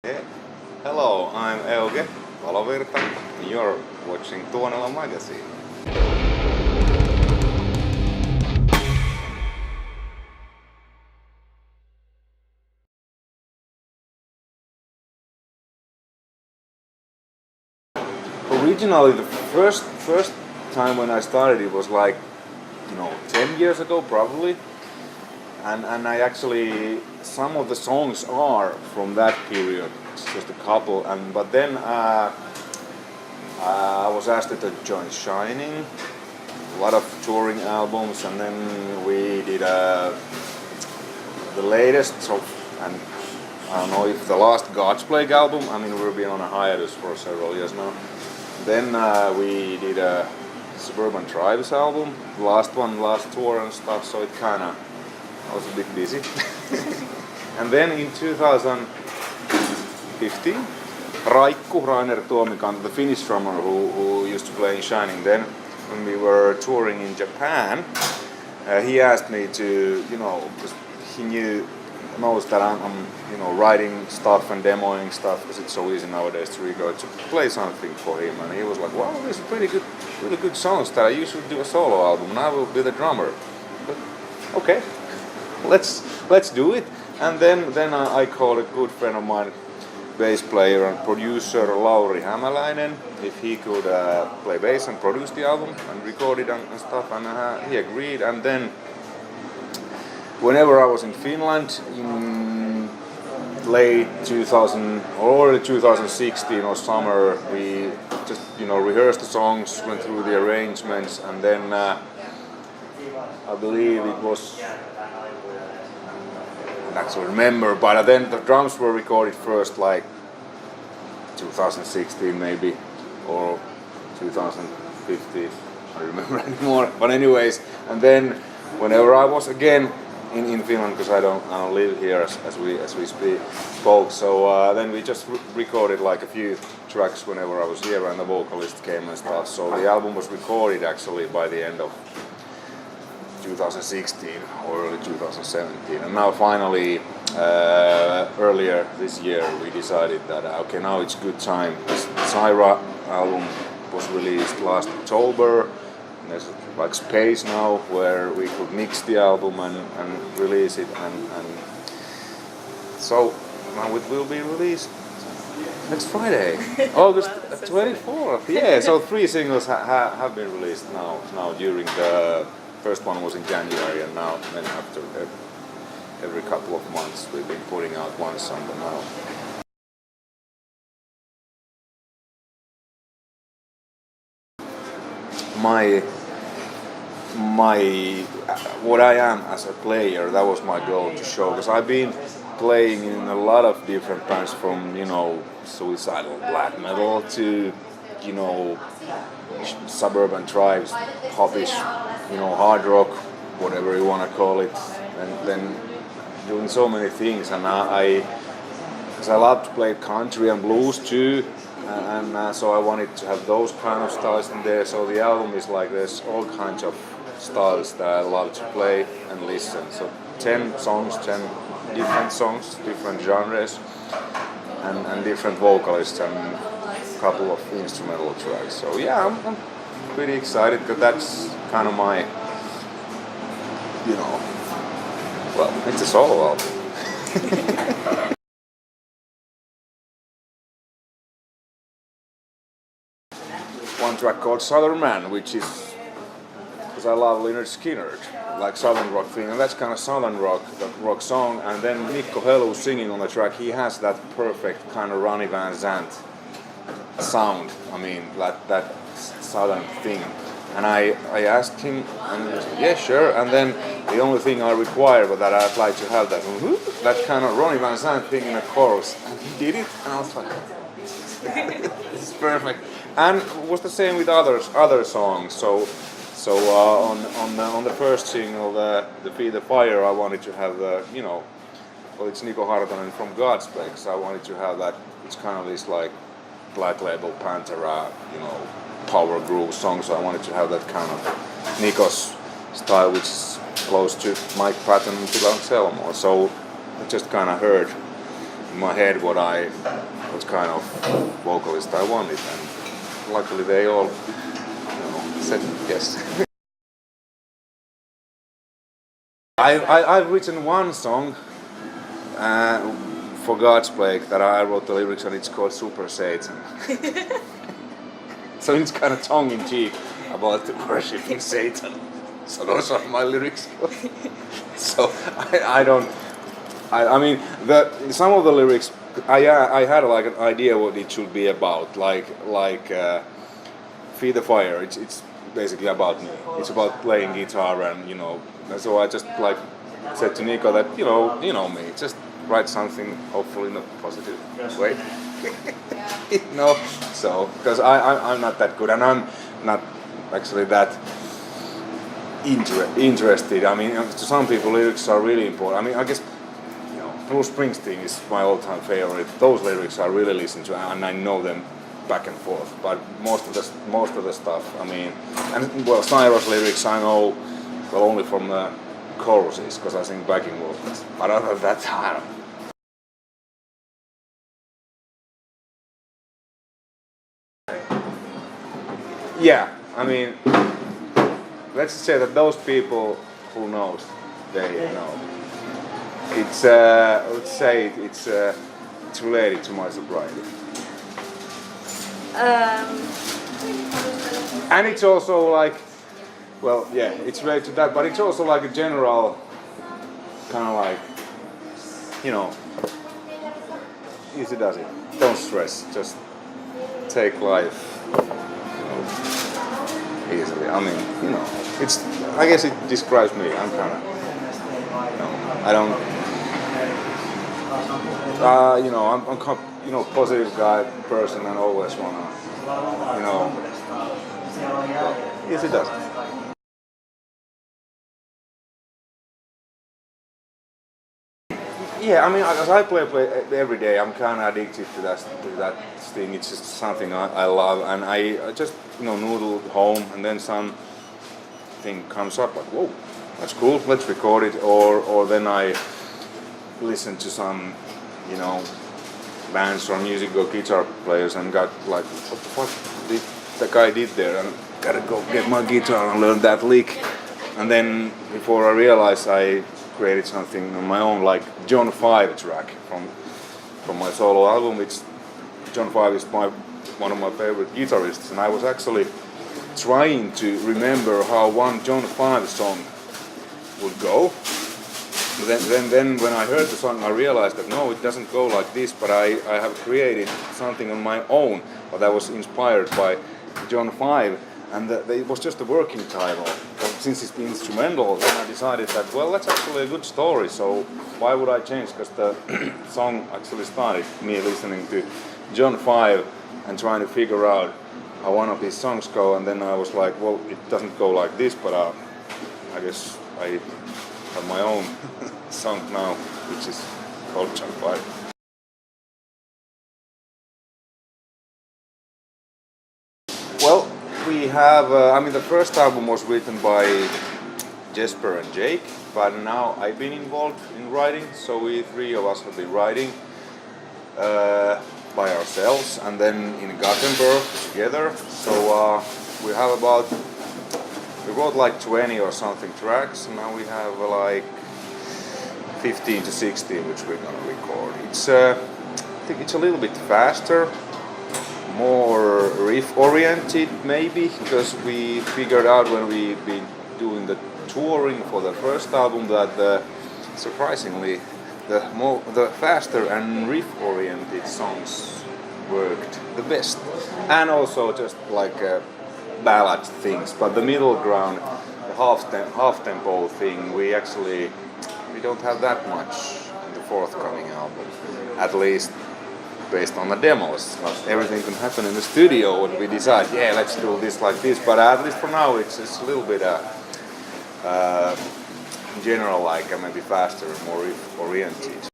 Hey. Hello, I'm Euge Valovirta and you're watching Tuonela Magazine. Originally the first time when I started it was like 10 years ago probably, and I actually some of the songs are from that period. It's just a couple, and but then I was asked to join Shining, a lot of touring albums, and then we did the latest. So, and I don't know if the last God's Plague album. I mean, we've been on a hiatus for several years now. Then we did a Suburban Tribes album, last tour and stuff. So it kind of I was a bit busy. And then in 2015, Rainer Tuomikanta, the Finnish drummer who used to play in Shining, then when we were touring in Japan, he asked me to, because he knows that I'm writing stuff and demoing stuff, because it's so easy nowadays to record, to play something for him. And he was like, well, these are really good songs that you should do a solo album, and I will be the drummer. But, okay, let's do it. And then I called a good friend of mine, bass player and producer Lauri Hämäläinen, if he could play bass and produce the album and record it and stuff, and he agreed. And then whenever I was in Finland in late 2000 or early 2016 or summer, we just rehearsed the songs, went through the arrangements, and then I believe it was, I don't actually remember, but then the drums were recorded first, like 2016 maybe, or 2015, I don't remember anymore. But anyways, and then whenever I was again in Finland, because I don't live here as we spoke, so then we just recorded like a few tracks whenever I was here, and the vocalist came and stuff. So the album was recorded actually by the end of 2016 or early 2017, and now finally earlier this year we decided that okay, now it's good time. The Cyhra album was released last October, and there's like space now where we could mix the album and release it, and so now it will be released next Friday, August 24th. Yeah, so 3 singles have been released now during the first one was in January, and now then after every couple of months we've been putting out one song now. My what I am as a player, that was my goal to show, because I've been playing in a lot of different bands, from suicidal black metal to Suburban Tribes, popish, hard rock, whatever you want to call it, and then doing so many things. And because I love to play country and blues too, and so I wanted to have those kind of styles in there. So the album is like there's all kinds of styles that I love to play and listen. So 10 songs, 10 different songs, different genres, and different vocalists, and a couple of instrumental tracks. So yeah, I'm pretty excited, because that's kind of my, well, it's a solo album. One track called Southern Man, which is, because I love Lynyrd Skynyrd, like southern rock thing, and that's kind of southern rock, that rock song. And then Mikko Helu singing on the track, he has that perfect kind of Ronnie Van Zant sound. I mean, that southern thing. And I asked him, and he said, yeah, sure. And then the only thing I required was that I'd like to have that kind of Ronnie Van Zant thing in a chorus. And he did it, and I was like, this is perfect. And it was the same with other songs. So on the first single, the Feed the Fire, I wanted to have the well, it's Niko Hartonen from God's Plague, so I wanted to have that. It's kind of this like Black Label Pantera, power groove song. So I wanted to have that kind of Niko's style, which is close to Mike Patton and Phil Anselmo. So I just kind of heard in my head what kind of vocalist I wanted, and luckily they all said yes. I've written one song for God's Plague that I wrote the lyrics and it's called Super Satan. So it's kind of tongue-in-cheek about worshipping Satan. So those are my lyrics. So I mean, some of the lyrics, I had like an idea what it should be about, like Feed the Fire. It's basically about me. It's about playing guitar, and so I just like said to Nico that you know me, just write something hopefully in a positive way. No, so because I'm not that good, and I'm not actually that interested. I mean, to some people lyrics are really important. I mean, I guess Bruce Springsteen is my all-time favorite. Those lyrics I really listen to, and I know them back and forth. But most of the stuff, I mean, and well, Cyhra's lyrics I know only from the choruses because I sing backing vocals. But other than that, I don't know. Yeah, I mean, let's say that those people who knows, they know. It's let's say it's related to my sobriety. And it's also like, well, yeah, it's related to that, but it's also like a general kind of like, easy does it. Don't stress. Just take life easily. I mean, it's. I guess it describes me. I'm kind of, I don't. I'm positive guy person and always wanna, yes it does. Yeah, I mean, as I play every day, I'm kind of addicted to that thing. It's just something I love, and I just noodle home, and then something comes up like, whoa, that's cool, let's record it, or then I listen to some, bands or music or guitar players and got like, what the fuck did the guy did there, and gotta go get my guitar and learn that lick, and then before I realized I created something on my own, like John 5 track from my solo album. It's John 5 is one of my favorite guitarists, and I was actually trying to remember how one John 5 song would go. Then when I heard the song, I realized that no, it doesn't go like this, but I have created something on my own, but that was inspired by John 5, and it was just a working title. But since it's instrumental, then I decided that, well, that's actually a good story, so why would I change? Because the song actually started me listening to John 5 and trying to figure out how one of his songs go, and then I was like, well, it doesn't go like this, but I guess I have my own song now, which is called John 5. Well, we have, the first album was written by Jesper and Jake, but now I've been involved in writing, so we three of us have been writing by ourselves and then in Gothenburg together. So we wrote like 20 or something tracks, and now we have like 15 to 16 which we're gonna record. It's I think it's a little bit faster, more riff oriented maybe, because we figured out when we've been doing the touring for the first album that surprisingly the faster and riff oriented songs worked the best, and also just like ballad things, but the middle ground, the half tempo thing, we don't have that much in the forthcoming album, at least based on the demos. Everything can happen in the studio when we decide, yeah, let's do this like this, but at least for now it's a little bit in general like maybe faster and more riff oriented.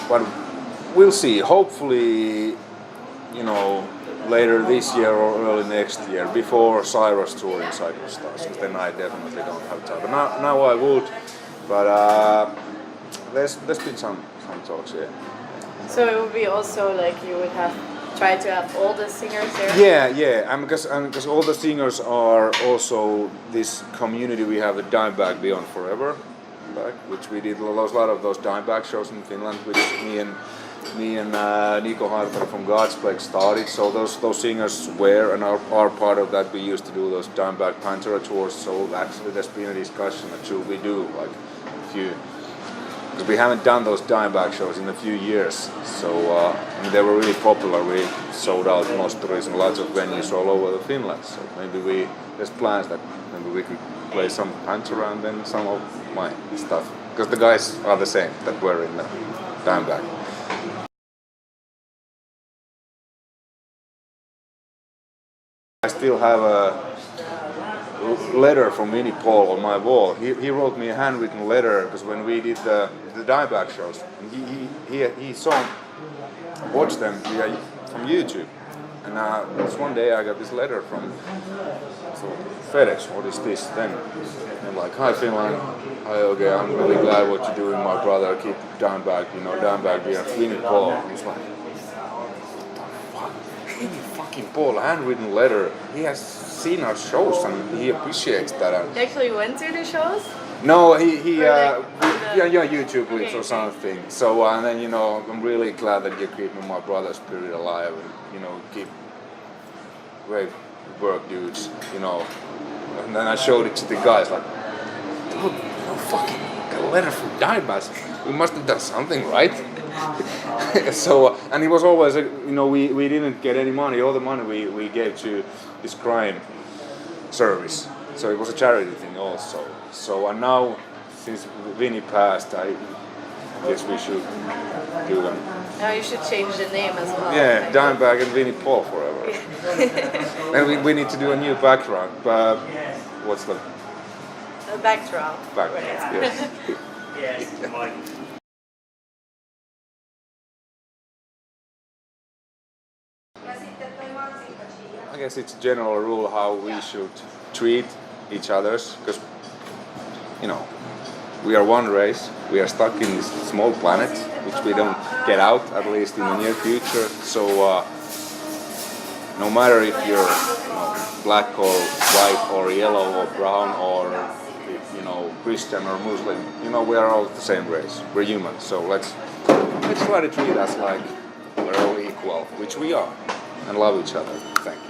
But we'll see. Hopefully, later this year or early next year, before Cyhra's touring cycle starts, because then I definitely don't have time. But now I would, But there's been some talks, yeah. So it would be also like you would have tried to have all the singers there? Yeah, and because all the singers are also this community. We have the Dimebag Beyond Forever, like, which we did a lot of those Dimebag shows in Finland, which me and Nico Harper from Godspeck started. So those singers were and are part of that. We used to do those Dimebag Pantera tours. So actually, there's been a discussion that should we do like a few. Because we haven't done those Dimebag shows in a few years, so I mean, they were really popular. We sold out Nosturis and lots of venues all over Finland. So maybe there's plans that maybe we could play some Pantera and then some of my stuff. Because the guys are the same that were in the Dimebag. I still have a letter from Vinnie Paul on my wall. He wrote me a handwritten letter because when we did the Dimebag shows, he watched them from YouTube. And this one day I got this letter from FedEx. What is this then? And like, hi Finland, hi Euge, I'm really glad what you're doing, my brother. Keep Dimebag, Dimebag being Vinnie Paul. I was like, what the fuck? Vinnie fucking Paul, a handwritten letter. He has seen our shows and he appreciates that. He actually went to the shows? No, YouTube clips or something. So and then I'm really glad that you're keeping my brother's spirit alive and keep great work, dudes. And then I showed it to the guys like, dude, fucking got a letter from Dimebag. We must have done something right. So and it was always we didn't get any money. All the money we gave to this crime service. So it was a charity thing also. So and now since Vinnie passed, I guess we should do them. Now you should change the name as well. Yeah, Dimebag and Vinnie Paul forever. And we need to do a new background. What's the backdrop? Backdrop, yes. I guess it's a general rule how we should treat each others, because we are one race. We are stuck in this small planet, which we don't get out, at least in the near future. So no matter if you're black or white or yellow or brown or Christian or Muslim, we are all the same race. We're human. So let's try to treat us like we're all equal, which we are, and love each other. Thank you.